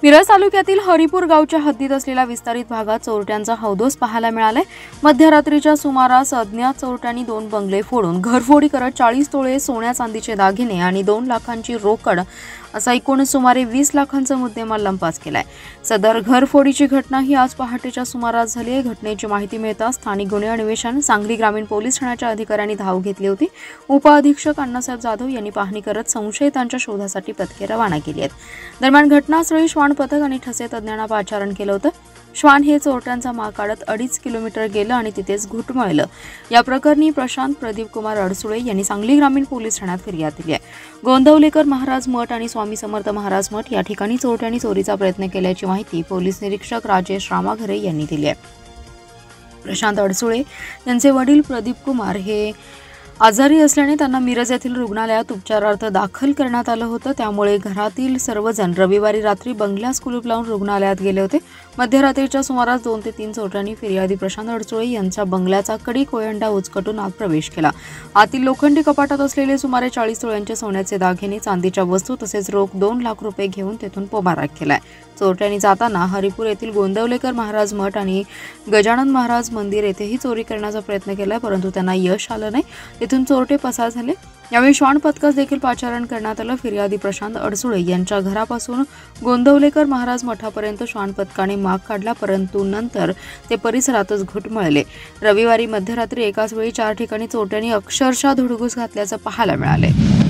मिरज तालुक्यातील हरिपूर गावच्या हद्दीत असलेल्या विस्तारित भागात चोरट्यांचा हौदोस पाहायला मिळालाय। मध्यरात्रीच्या सुमारास अज्ञात चोरट्यांनी 2 बंगले फोडून घरफोडी करत 40 तोळे सोन्या चांदीचे दागिने आणि 2 लाखांची रोकड असा एकूण सुमारे 20 लाखांचा मुद्देमाल लंपास केलाय। सदर घरफोडीची घटना ही आज पहाटेच्या सुमारास झाली आहे। घटनेची माहिती मिळताच स्थानिक गुन्हे अन्वेषण सांगली ग्रामीण पोलीस ठाण्याच्या अधिकाऱ्यांनी धाव घेतली होती। उपअधीक्षक अण्णासाहेब जाधव यांनी पाहणी करत संशयितांच्या शोधासाठी पथके रवाना केली आहेत। दरम्यान घटनास्थळी श्वान पथक आणि ठसे तज्ञांना पाचारण केलं होतं। श्वान हे चोरट्यांचा माग काढत 2.5 किलोमीटर गेलं आणि तिथेच घुटमळलं। या प्रकरणी प्रशांत प्रदीप कुमार अडसुळे यांनी सांगली ग्रामीण पोलीस ठाण्यात फिर्याद दिली आहे। गोंदवलेकर महाराज मठ आणि स्वामी समर्थ महाराज मठ या ठिकाणी चोरट्यांनी चोरीचा प्रयत्न केल्याची माहिती पोलीस निरीक्षक राजेश रामाघरे यांनी दिली आहे। प्रशांत अडसुळे यांचे वडील प्रदीप कुमार हे आजारी असल्याने त्यांना मिरज येथील रुग्णालयात उपचारार्थ दाखल करण्यात आलं होतं। त्यामुळे घरातील सर्वजण रविवारी रात्री बंगल्यास कुलूप लावून रुग्णालयात गेले होते। मध्यरात्रीच्या सुमारास 2 ते 3 चोरट्यांनी फिर्यादी प्रशांत अडसुळे यांच्या बंगल्याचा कडी कोयंडा उचकटून आत प्रवेश केला। आतील लोखंडी कपाटात असलेले सुमारे 40 तोळ्यांचे सोन्याचे दागिने, चांदीच्या वस्तू तसेच रोख 2 लाख रुपये घेऊन तेथून पोबाराक केलाय। चोरट्यांनी जाताना हरिपूर येथील गोंदवलेकर महाराज मठ आणि गजानन महाराज मंदिर येथेही चोरी करण्याचा प्रयत्न केलाय, परंतु त्यांना यश आलं नाही। तेथून चोरटे पसार झाले। यावेळी श्वान पथकास देखील पाचारण करण्यात आलं। फिर्यादी प्रशांत अडसुळे यांच्या घरापासून गोंदवलेकर महाराज मठापर्यंत श्वान पथकाने माग काढला, परंतु नंतर ते परिसरातच घुटमळले। रविवारी मध्यरात्री एकाच वेळी 4 ठिकाणी चोरट्यांनी अक्षरशः धुडगूस घातल्याचं पाहायला मिळाले।